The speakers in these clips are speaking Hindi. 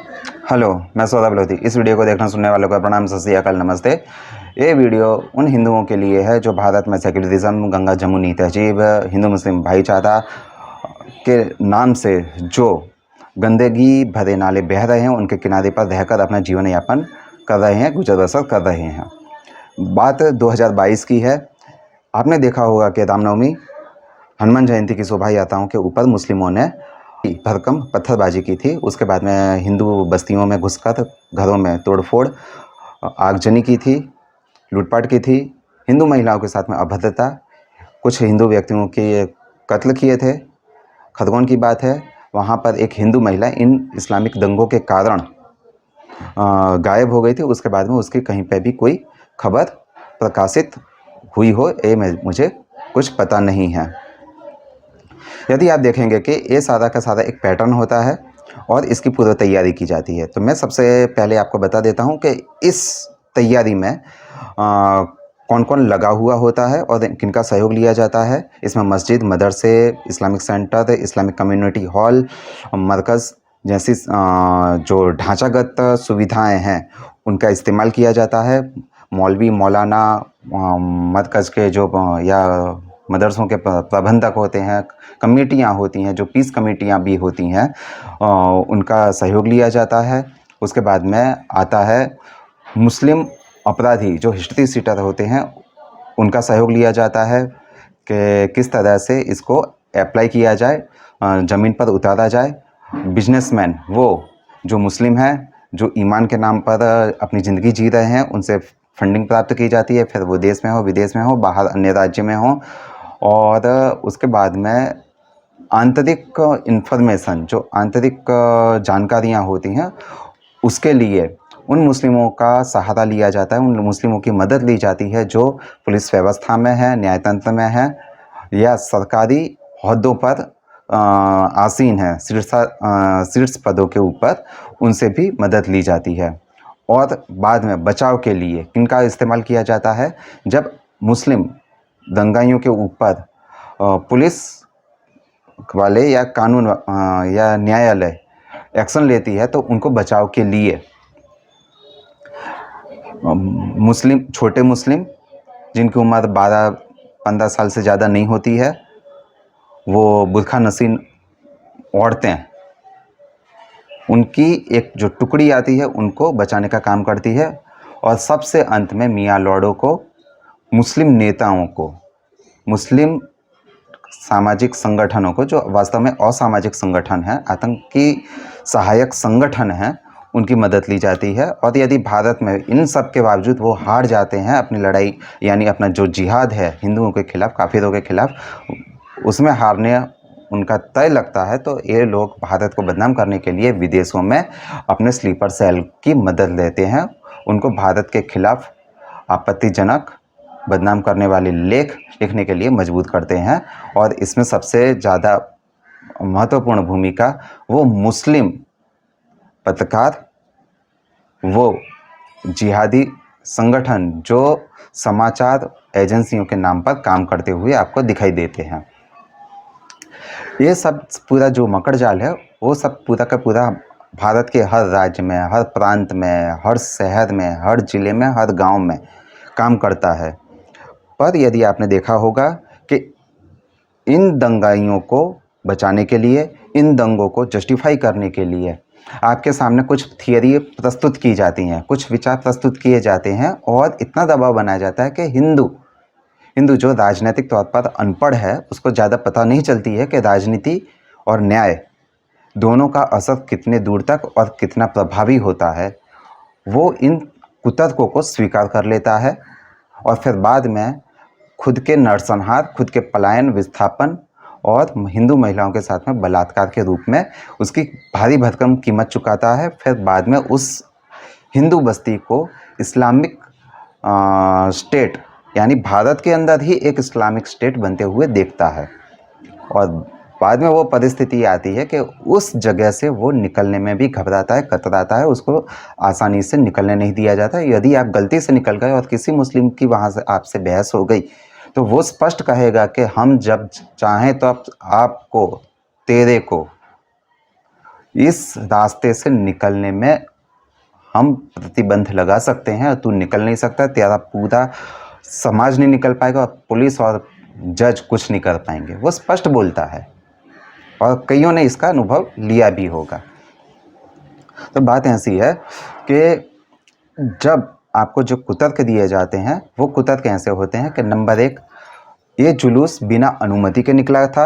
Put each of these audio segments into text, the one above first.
हेलो, मैं सौरभ लोधी। इस वीडियो को देखना सुनने वालों को प्रणाम, सत श्री अकाल, नमस्ते। ये वीडियो उन हिंदुओं के लिए है जो भारत में सेक्युलरिज्म, गंगा जमुनी तहजीब, हिंदू मुस्लिम भाईचारा के नाम से जो गंदगी भरे नाले बह रहे हैं, उनके किनारे पर रहकर अपना जीवन यापन कर रहे हैं, गुजर बसर कर रहे हैं। बात 2022 की है। आपने देखा होगा कि रामनवमी, हनुमान जयंती की शोभा यात्राओं के ऊपर मुस्लिमों ने भरकम पत्थरबाजी की थी। उसके बाद में हिंदू बस्तियों में घुसकर घरों में तोड़फोड़, आगजनी की थी, लूटपाट की थी, हिंदू महिलाओं के साथ में अभद्रता, कुछ हिंदू व्यक्तियों के कत्ल किए थे। खरगोन की बात है, वहाँ पर एक हिंदू महिला इन इस्लामिक दंगों के कारण गायब हो गई थी। उसके बाद में उसकी कहीं पर भी कोई खबर प्रकाशित हुई हो, ये मुझे कुछ पता नहीं है। यदि आप देखेंगे कि ये सादा का सादा एक पैटर्न होता है और इसकी पूर्व तैयारी की जाती है, तो मैं सबसे पहले आपको बता देता हूं कि इस तैयारी में कौन कौन लगा हुआ होता है और किनका सहयोग लिया जाता है। इसमें मस्जिद, मदरसे, Islamic centre, Islamic community hall, मरकज़ जैसी जो ढांचागत सुविधाएं हैं उनका इस्तेमाल किया जाता है। मौलवी, मौलाना, मरकज़ के जो या मदरसों के प्रबंधक होते हैं, कमेटियां होती हैं, जो पीस कमेटियां भी होती हैं, उनका सहयोग लिया जाता है। उसके बाद में आता है मुस्लिम अपराधी जो हिस्ट्री सीटर होते हैं, उनका सहयोग लिया जाता है कि किस तरह से इसको अप्लाई किया जाए, ज़मीन पर उतारा जाए। बिजनेसमैन, वो जो मुस्लिम हैं, जो ईमान के नाम पर अपनी ज़िंदगी जी रहे हैं, उनसे फंडिंग प्राप्त की जाती है, फिर वो देश में हो, विदेश में हो, बाहर अन्य राज्य में हो। और उसके बाद में आंतरिक इन्फॉर्मेशन, जो आंतरिक जानकारियाँ होती हैं, उसके लिए उन मुस्लिमों का सहारा लिया जाता है, उन मुस्लिमों की मदद ली जाती है जो पुलिस व्यवस्था में है, न्यायतंत्र में है या सरकारी ओहदों पर आसीन है, शीर्ष पदों के ऊपर, उनसे भी मदद ली जाती है। और बाद में बचाव के लिए किनका इस्तेमाल किया जाता है, जब मुस्लिम दंगाइयों के ऊपर पुलिस वाले या कानून या न्यायालय एक्शन लेती है, तो उनको बचाव के लिए मुस्लिम, छोटे मुस्लिम जिनकी उम्र 12-15 साल से ज़्यादा नहीं होती है, वो बुर्खा नसीन औरतें, उनकी एक जो टुकड़ी आती है उनको बचाने का काम करती है। और सबसे अंत में मियाँ लॉर्डों को, मुस्लिम नेताओं को, मुस्लिम सामाजिक संगठनों को, जो वास्तव में असामाजिक संगठन है, आतंकी सहायक संगठन हैं, उनकी मदद ली जाती है। और यदि भारत में इन सब के बावजूद वो हार जाते हैं अपनी लड़ाई, यानी अपना जो जिहाद है हिंदुओं के खिलाफ, काफिरों के खिलाफ, उसमें हारने उनका तय लगता है, तो ये लोग भारत को बदनाम करने के लिए विदेशों में अपने स्लीपर सेल की मदद लेते हैं, उनको भारत के खिलाफ आपत्तिजनक, बदनाम करने वाले लेख लिखने के लिए मजबूर करते हैं। और इसमें सबसे ज़्यादा महत्वपूर्ण भूमिका वो मुस्लिम पत्रकार, वो जिहादी संगठन जो समाचार एजेंसियों के नाम पर काम करते हुए आपको दिखाई देते हैं। ये सब पूरा जो मकड़ जाल है, वो सब पूरा का पूरा भारत के हर राज्य में, हर प्रांत में, हर शहर में, हर जिले में, हर गांव में काम करता है। पर यदि आपने देखा होगा कि इन दंगाइयों को बचाने के लिए, इन दंगों को जस्टिफाई करने के लिए आपके सामने कुछ थियरी प्रस्तुत की जाती हैं, कुछ विचार प्रस्तुत किए जाते हैं, और इतना दबाव बनाया जाता है कि हिंदू जो राजनीतिक तौर पर अनपढ़ है, उसको ज़्यादा पता नहीं चलती है कि राजनीति और न्याय दोनों का असर कितने दूर तक और कितना प्रभावी होता है। वो इन कुतर्कों को स्वीकार कर लेता है और फिर बाद में खुद के नरसंहार, खुद के पलायन, विस्थापन और हिंदू महिलाओं के साथ में बलात्कार के रूप में उसकी भारी भरकम कीमत चुकाता है। फिर बाद में उस हिंदू बस्ती को इस्लामिक स्टेट, यानी भारत के अंदर ही एक इस्लामिक स्टेट बनते हुए देखता है। और बाद में वो परिस्थिति आती है कि उस जगह से वो निकलने में भी घबराता है, कतराता है, उसको आसानी से निकलने नहीं दिया जाता। यदि आप गलती से निकल गए और किसी मुस्लिम की वहाँ से आपसे बहस हो गई, तो वो स्पष्ट कहेगा कि हम जब चाहें तो आपको, तेरे को इस रास्ते से निकलने में हम प्रतिबंध लगा सकते हैं। तू निकल नहीं सकता, तेरा पूरा समाज नहीं निकल पाएगा और पुलिस और जज कुछ नहीं कर पाएंगे। वो स्पष्ट बोलता है और कईयों ने इसका अनुभव लिया भी होगा। तो बात ऐसी है कि जब आपको जो कुतर्क दिए जाते हैं वो कुतर्क ऐसे होते हैं कि नंबर 1, ये जुलूस बिना अनुमति के निकला था।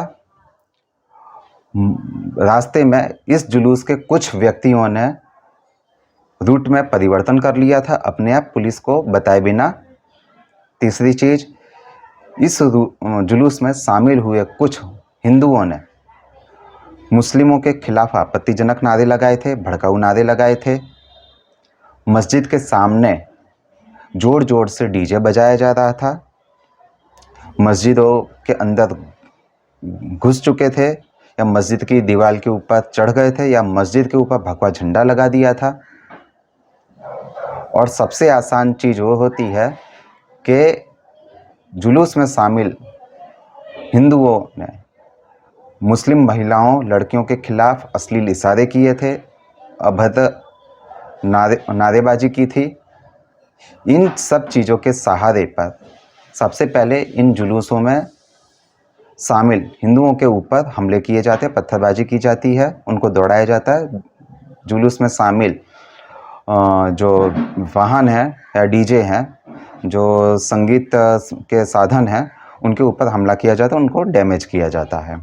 रास्ते में इस जुलूस के कुछ व्यक्तियों ने रूट में परिवर्तन कर लिया था अपने आप पुलिस को बताए बिना। तीसरी चीज़, इस जुलूस में शामिल हुए कुछ हिंदुओं ने मुस्लिमों के खिलाफ आपत्तिजनक नारे लगाए थे, भड़काऊ नारे लगाए थे। मस्जिद के सामने जोर जोर से डीजे बजाया जा रहा था। मस्जिदों के अंदर घुस चुके थे या मस्जिद की दीवार के ऊपर चढ़ गए थे या मस्जिद के ऊपर भगवा झंडा लगा दिया था। और सबसे आसान चीज़ वो होती है कि जुलूस में शामिल हिंदुओं ने मुस्लिम महिलाओं, लड़कियों के खिलाफ अश्लील इशारे किए थे, अभद्र नारेबाजी की थी। इन सब चीज़ों के सहारे पर सबसे पहले इन जुलूसों में शामिल हिंदुओं के ऊपर हमले किए जाते हैं, पत्थरबाजी की जाती है, उनको दौड़ाया जाता है। जुलूस में शामिल जो वाहन है या डीजे हैं, जो संगीत के साधन हैं, उनके ऊपर हमला किया जाता है, उनको डैमेज किया जाता है।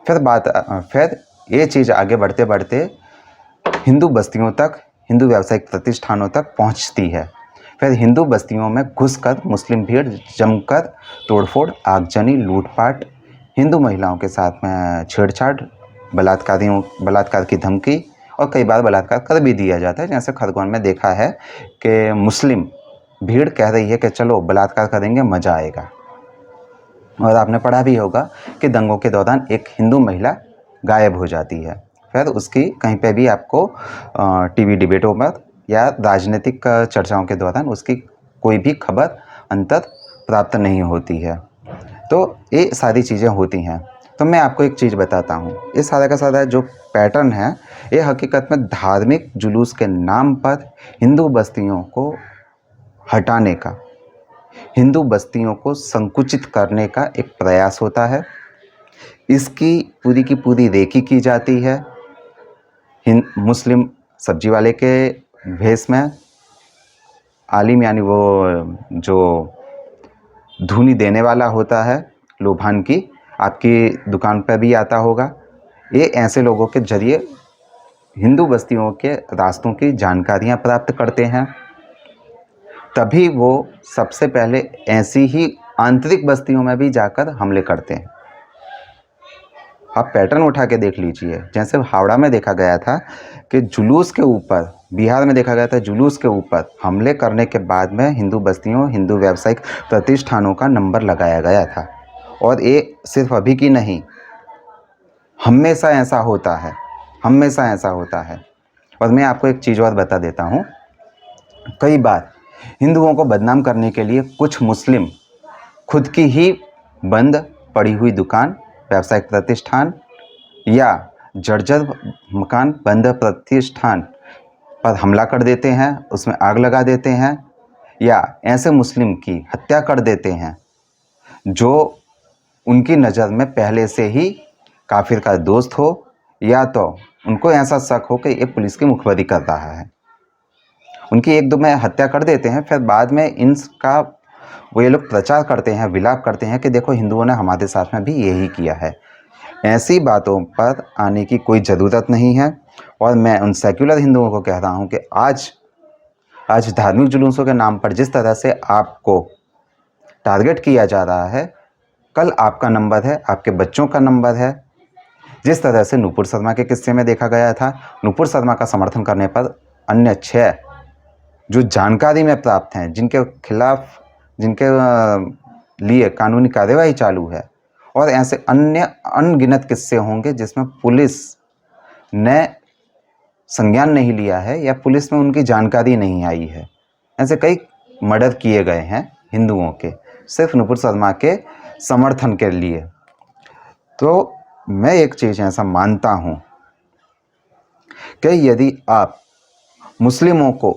फिर ये चीज़ आगे बढ़ते बढ़ते हिंदू बस्तियों तक, हिंदू व्यावसायिक प्रतिष्ठानों तक पहुंचती है। फिर हिंदू बस्तियों में घुसकर मुस्लिम भीड़ जमकर तोड़फोड़, आगजनी, लूटपाट, हिंदू महिलाओं के साथ में छेड़छाड़, बलात्कार की धमकी और कई बार बलात्कार कर भी दिया जाता है। जैसे खरगोन में देखा है कि मुस्लिम भीड़ कह रही है कि चलो बलात्कार करेंगे, मज़ा आएगा। और आपने पढ़ा भी होगा कि दंगों के दौरान एक हिंदू महिला गायब हो जाती है। फिर उसकी कहीं पे भी आपको टीवी डिबेटों पर या राजनीतिक चर्चाओं के दौरान उसकी कोई भी खबर अंतर प्राप्त नहीं होती है। तो ये सारी चीज़ें होती हैं। तो मैं आपको एक चीज़ बताता हूँ, ये सारा का सारा जो पैटर्न है ये हकीकत में धार्मिक जुलूस के नाम पर हिंदू बस्तियों को हटाने का, हिंदू बस्तियों को संकुचित करने का एक प्रयास होता है। इसकी पूरी की पूरी रेकी की जाती है मुस्लिम सब्जी वाले के भेष में। आलिम यानी वो जो धुनी देने वाला होता है लोभान की, आपकी दुकान पर भी आता होगा। ये ऐसे लोगों के जरिए हिंदू बस्तियों के रास्तों की जानकारियां प्राप्त करते हैं। तभी वो सबसे पहले ऐसी ही आंतरिक बस्तियों में भी जाकर हमले करते हैं। आप पैटर्न उठा के देख लीजिए। जैसे हावड़ा में देखा गया था कि जुलूस के ऊपर, बिहार में देखा गया था जुलूस के ऊपर हमले करने के बाद में हिंदू बस्तियों, हिंदू व्यावसायिक प्रतिष्ठानों का नंबर लगाया गया था। और ये सिर्फ अभी की नहीं, हमेशा ऐसा होता है, हमेशा ऐसा होता है। और मैं आपको एक चीज़ और बता देता हूँ, कई बार हिंदुओं को बदनाम करने के लिए कुछ मुस्लिम खुद की ही बंद पड़ी हुई दुकान, व्यावसायिक प्रतिष्ठान या जर्जर मकान, बंद प्रतिष्ठान पर हमला कर देते हैं, उसमें आग लगा देते हैं या ऐसे मुस्लिम की हत्या कर देते हैं जो उनकी नज़र में पहले से ही काफिर का दोस्त हो, या तो उनको ऐसा शक हो कि ये पुलिस की मुखबरी कर रहा है। उनकी एक दो में हत्या कर देते हैं, फिर बाद में इनका वो ये लोग प्रचार करते हैं, विलाप करते हैं कि देखो हिंदुओं ने हमारे साथ में भी यही किया है। ऐसी बातों पर आने की कोई ज़रूरत नहीं है। और मैं उन सेक्युलर हिंदुओं को कह रहा हूँ कि आज धार्मिक जुलूसों के नाम पर जिस तरह से आपको टारगेट किया जा रहा है, कल आपका नंबर है, आपके बच्चों का नंबर है। जिस तरह से नुपुर शर्मा के किस्से में देखा गया था, नुपुर शर्मा का समर्थन करने पर अन्य 6 जो जानकारी में प्राप्त हैं, जिनके खिलाफ, जिनके लिए कानूनी कार्यवाही चालू है, और ऐसे अन्य अनगिनत किस्से होंगे जिसमें पुलिस ने संज्ञान नहीं लिया है या पुलिस में उनकी जानकारी नहीं आई है। ऐसे कई मर्डर किए गए हैं हिंदुओं के, सिर्फ नुपुर शर्मा के समर्थन के लिए। तो मैं एक चीज़ ऐसा मानता हूँ कि यदि आप मुस्लिमों को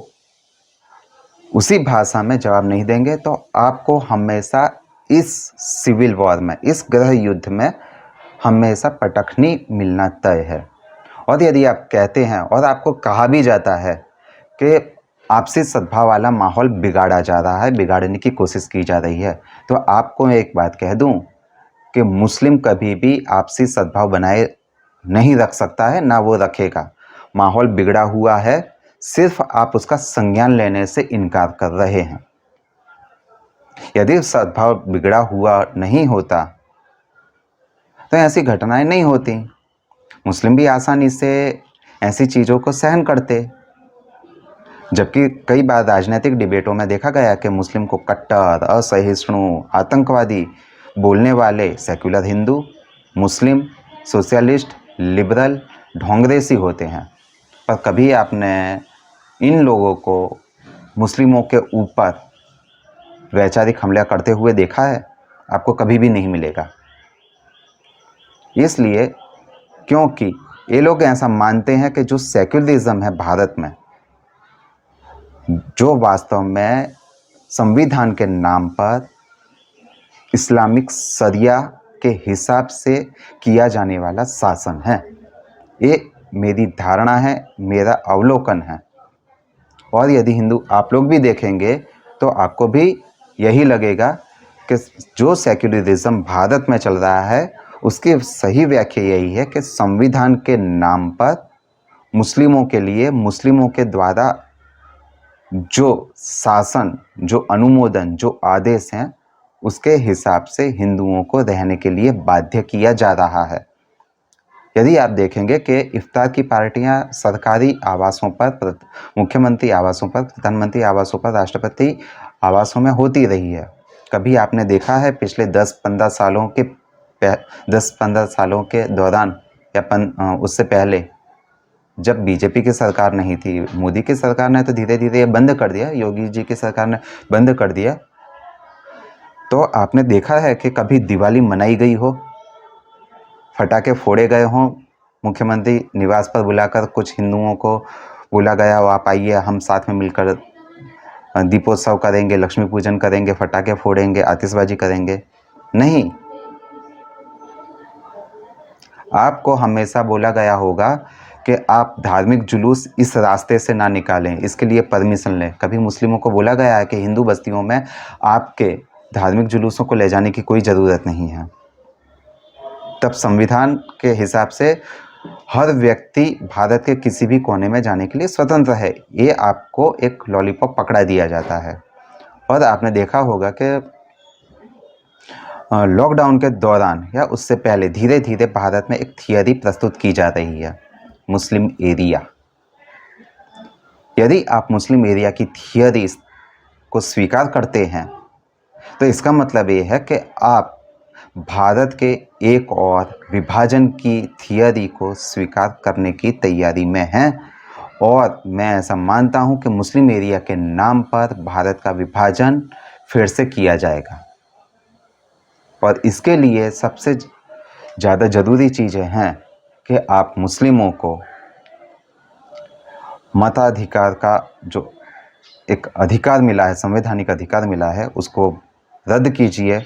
उसी भाषा में जवाब नहीं देंगे तो आपको हमेशा इस सिविल वॉर में, इस गृह युद्ध में हमेशा पटखनी मिलना तय है। और यदि आप कहते हैं और आपको कहा भी जाता है कि आपसी सद्भाव वाला माहौल बिगाड़ा जा रहा है, बिगाड़ने की कोशिश की जा रही है, तो आपको मैं एक बात कह दूं कि मुस्लिम कभी भी आपसी सद्भाव बनाए नहीं रख सकता है, ना वो रखेगा। माहौल बिगड़ा हुआ है, सिर्फ आप उसका संज्ञान लेने से इनकार कर रहे हैं। यदि सद्भाव बिगड़ा हुआ नहीं होता तो ऐसी घटनाएं नहीं होती। मुस्लिम भी आसानी से ऐसी चीज़ों को सहन करते, जबकि कई बार राजनीतिक डिबेटों में देखा गया कि मुस्लिम को कट्टर, असहिष्णु, आतंकवादी बोलने वाले सेक्युलर हिंदू, मुस्लिम, सोशलिस्ट, लिबरल, ढोंगरेसी होते हैं। पर कभी आपने इन लोगों को मुस्लिमों के ऊपर वैचारिक हमला करते हुए देखा है? आपको कभी भी नहीं मिलेगा। इसलिए क्योंकि ये लोग ऐसा मानते हैं कि जो सेक्युलरिज्म है भारत में, जो वास्तव में संविधान के नाम पर इस्लामिक शरिया के हिसाब से किया जाने वाला शासन है, ये मेरी धारणा है, मेरा अवलोकन है। और यदि हिंदू आप लोग भी देखेंगे तो आपको भी यही लगेगा कि जो सेक्युलरिज्म भारत में चल रहा है उसकी सही व्याख्या यही है कि संविधान के नाम पर मुस्लिमों के लिए, मुस्लिमों के द्वारा जो शासन, जो अनुमोदन, जो आदेश हैं, उसके हिसाब से हिंदुओं को रहने के लिए बाध्य किया जा रहा है। यदि आप देखेंगे कि इफ्तार की पार्टियां सरकारी आवासों पर, मुख्यमंत्री आवासों पर, प्रधानमंत्री आवासों पर, राष्ट्रपति आवासों में होती रही है। कभी आपने देखा है पिछले 10-15 सालों के दौरान या उससे पहले, जब बीजेपी की सरकार नहीं थी, मोदी की सरकार ने तो धीरे धीरे बंद कर दिया, योगी जी की सरकार ने बंद कर दिया, तो आपने देखा है कि कभी दिवाली मनाई गई हो, फटाके फोड़े गए हों, मुख्यमंत्री निवास पर बुलाकर कुछ हिंदुओं को बोला गया हो, आप आइए हम साथ में मिलकर दीपोत्सव करेंगे, लक्ष्मी पूजन करेंगे, फटाके फोड़ेंगे, आतिशबाजी करेंगे? नहीं। आपको हमेशा बोला गया होगा कि आप धार्मिक जुलूस इस रास्ते से ना निकालें, इसके लिए परमिशन लें। कभी मुस्लिमों को बोला गया है कि हिंदू बस्तियों में आपके धार्मिक जुलूसों को ले जाने की कोई ज़रूरत नहीं है? तब संविधान के हिसाब से हर व्यक्ति भारत के किसी भी कोने में जाने के लिए स्वतंत्र है। ये आपको एक लॉलीपॉप पकड़ा दिया जाता है। और आपने देखा होगा कि लॉकडाउन के दौरान या उससे पहले धीरे धीरे भारत में एक थियरी प्रस्तुत की जा रही है, मुस्लिम एरिया। यदि आप मुस्लिम एरिया की थियरी को स्वीकार करते हैं तो इसका मतलब ये है कि आप भारत के एक और विभाजन की थियरी को स्वीकार करने की तैयारी में हैं। और मैं ऐसा मानता हूं कि मुस्लिम एरिया के नाम पर भारत का विभाजन फिर से किया जाएगा। और इसके लिए सबसे ज़्यादा ज़रूरी चीज़ें हैं कि आप मुस्लिमों को मताधिकार का जो एक अधिकार मिला है, संवैधानिक अधिकार मिला है, उसको रद्द कीजिए।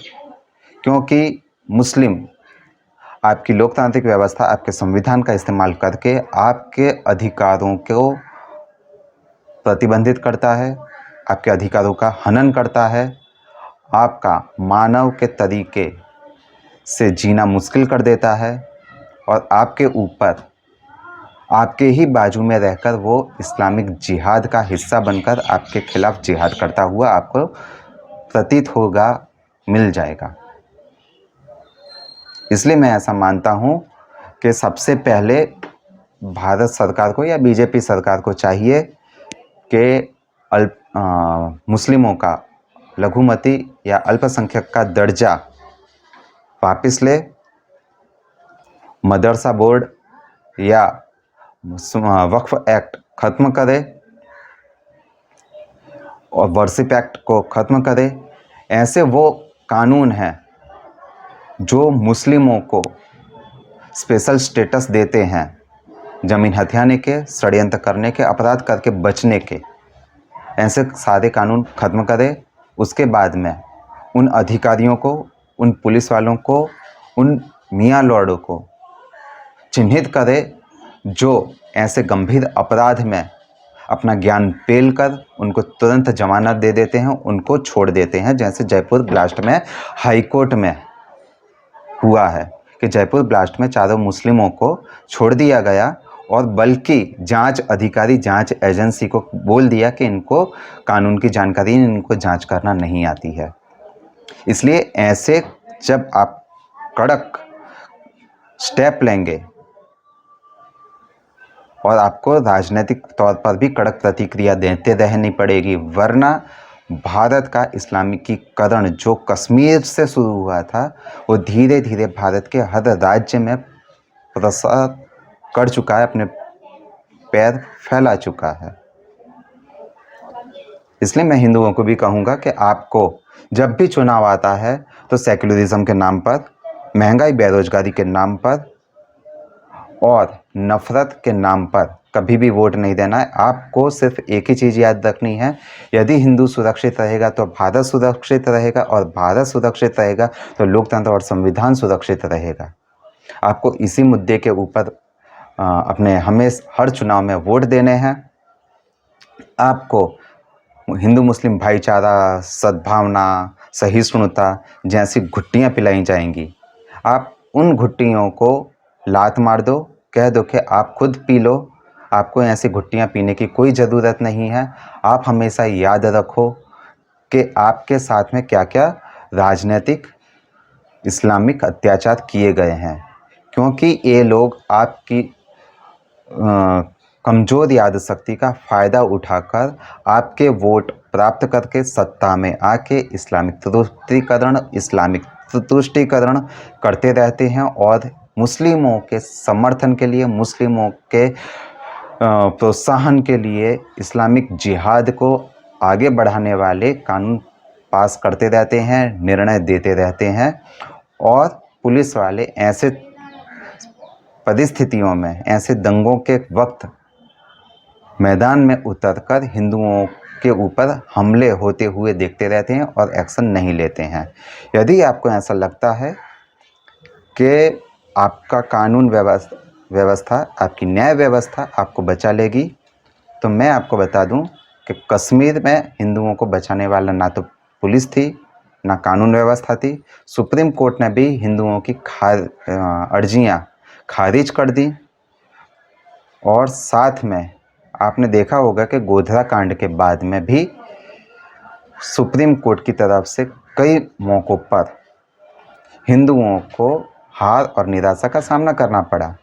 क्योंकि मुस्लिम आपकी लोकतांत्रिक व्यवस्था, आपके संविधान का इस्तेमाल करके आपके अधिकारों को प्रतिबंधित करता है, आपके अधिकारों का हनन करता है, आपका मानव के तरीके से जीना मुश्किल कर देता है और आपके ऊपर, आपके ही बाजू में रहकर वो इस्लामिक जिहाद का हिस्सा बनकर आपके खिलाफ जिहाद करता हुआ आपको प्रतीत होगा, मिल जाएगा। इसलिए मैं ऐसा मानता हूँ कि सबसे पहले भारत सरकार को या बीजेपी सरकार को चाहिए कि मुस्लिमों का लघुमती या अल्पसंख्यक का दर्जा वापस ले, मदरसा बोर्ड या वक्फ एक्ट ख़त्म करे और वर्शिप एक्ट को ख़त्म करे। ऐसे वो कानून हैं जो मुस्लिमों को स्पेशल स्टेटस देते हैं, ज़मीन हथियाने के, षड्यंत्र करने के, अपराध करके बचने के ऐसे सारे कानून ख़त्म करे। उसके बाद में उन अधिकारियों को, उन पुलिस वालों को, उन मियाँ लॉर्डों को चिन्हित करे जो ऐसे गंभीर अपराध में अपना ज्ञान पेल कर उनको तुरंत जमानत दे देते हैं, उनको छोड़ देते हैं। जैसे जयपुर ब्लास्ट में हाई कोर्ट में हुआ है कि जयपुर ब्लास्ट में चारों मुस्लिमों को छोड़ दिया गया और बल्कि जांच अधिकारी, जांच एजेंसी को बोल दिया कि इनको कानून की जानकारी, इनको जांच करना नहीं आती है। इसलिए ऐसे जब आप कड़क स्टेप लेंगे और आपको राजनीतिक तौर पर भी कड़क प्रतिक्रिया देते रहनी पड़ेगी, वरना भारत का इस्लामिकीकरण जो कश्मीर से शुरू हुआ था वो धीरे धीरे भारत के हर राज्य में प्रसार कर चुका है, अपने पैर फैला चुका है। इसलिए मैं हिंदुओं को भी कहूँगा कि आपको जब भी चुनाव आता है तो सेक्युलरिज्म के नाम पर, महंगाई बेरोजगारी के नाम पर और नफ़रत के नाम पर कभी भी वोट नहीं देना है। आपको सिर्फ एक ही चीज़ याद रखनी है, यदि हिंदू सुरक्षित रहेगा तो भारत सुरक्षित रहेगा और भारत सुरक्षित रहेगा तो लोकतंत्र और संविधान सुरक्षित रहेगा। आपको इसी मुद्दे के ऊपर अपने हर चुनाव में वोट देने हैं। आपको हिंदू मुस्लिम भाईचारा, सद्भावना, सहिष्णुता जैसी घुट्टियाँ पिलाई जाएंगी। आप उन घुट्टियों को लात मार दो, कह दो कि आप खुद पी लो, आपको ऐसी घुट्टियाँ पीने की कोई ज़रूरत नहीं है। आप हमेशा याद रखो कि आपके साथ में क्या क्या राजनीतिक इस्लामिक अत्याचार किए गए हैं, क्योंकि ये लोग आपकी कमज़ोर याद शक्ति का फ़ायदा उठाकर आपके वोट प्राप्त करके सत्ता में आके इस्लामिक तुष्टीकरण करते रहते हैं और मुस्लिमों के समर्थन के लिए, मुस्लिमों के प्रोत्साहन के लिए इस्लामिक जिहाद को आगे बढ़ाने वाले कानून पास करते रहते हैं, निर्णय देते रहते हैं। और पुलिस वाले ऐसे परिस्थितियों में, ऐसे दंगों के वक्त मैदान में उतरकर हिंदुओं के ऊपर हमले होते हुए देखते रहते हैं और एक्शन नहीं लेते हैं। यदि आपको ऐसा लगता है कि आपका कानून व्यवस्था, आपकी न्याय व्यवस्था आपको बचा लेगी, तो मैं आपको बता दूं कि कश्मीर में हिंदुओं को बचाने वाला ना तो पुलिस थी, ना कानून व्यवस्था थी। सुप्रीम कोर्ट ने भी हिंदुओं की अर्जियां खारिज कर दी। और साथ में आपने देखा होगा कि गोधरा कांड के बाद में भी सुप्रीम कोर्ट की तरफ से कई मौक़ों पर हिंदुओं को हार और निराशा का सामना करना पड़ा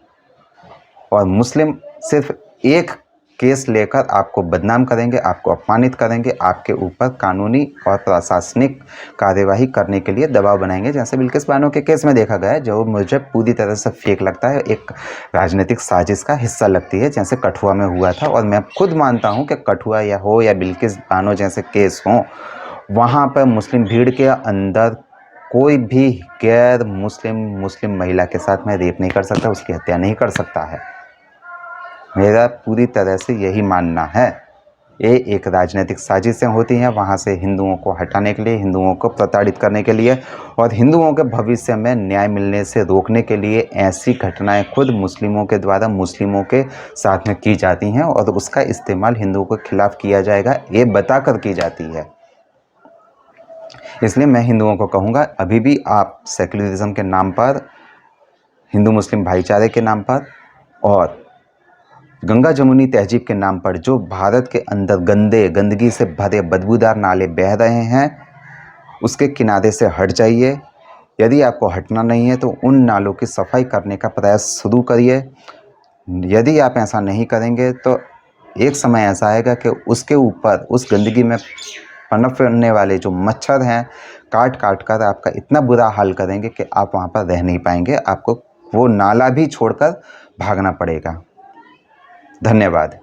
और मुस्लिम सिर्फ एक केस लेकर आपको बदनाम करेंगे, आपको अपमानित करेंगे, आपके ऊपर कानूनी और प्रशासनिक कार्यवाही करने के लिए दबाव बनाएंगे। जैसे बिल्किस बानो के केस में देखा गया है, जो मुझे पूरी तरह से फेक लगता है, एक राजनीतिक साजिश का हिस्सा लगती है, जैसे कठुआ में हुआ था। और मैं खुद मानता हूँ कि कठुआ या बिल्किस बानो जैसे केस हों, वहाँ पर मुस्लिम भीड़ के अंदर कोई भी गैर मुस्लिम महिला के साथ में रेप नहीं कर सकता, उसकी हत्या नहीं कर सकता है। मेरा पूरी तरह से यही मानना है। ये एक राजनीतिक साजिशें होती हैं वहाँ से हिंदुओं को हटाने के लिए, हिंदुओं को प्रताड़ित करने के लिए और हिंदुओं के भविष्य में न्याय मिलने से रोकने के लिए ऐसी घटनाएं खुद मुस्लिमों के द्वारा मुस्लिमों के साथ में की जाती हैं और उसका इस्तेमाल हिंदुओं के खिलाफ किया जाएगा, ये बताकर की जाती है। इसलिए मैं हिंदुओं को कहूँगा, अभी भी आप सेक्युलरिज्म के नाम पर, हिंदू मुस्लिम भाईचारे के नाम पर और गंगा जमुनी तहजीब के नाम पर जो भारत के अंदर गंदगी से भरे बदबूदार नाले बह रहे हैं, उसके किनारे से हट जाइए। यदि आपको हटना नहीं है तो उन नालों की सफाई करने का प्रयास शुरू करिए। यदि आप ऐसा नहीं करेंगे तो एक समय ऐसा आएगा कि उसके ऊपर, उस गंदगी में पनपने वाले जो मच्छर हैं, काट कर आपका इतना बुरा हाल करेंगे कि आप वहाँ पर रह नहीं पाएंगे, आपको वो नाला भी छोड़कर भागना पड़ेगा। धन्यवाद।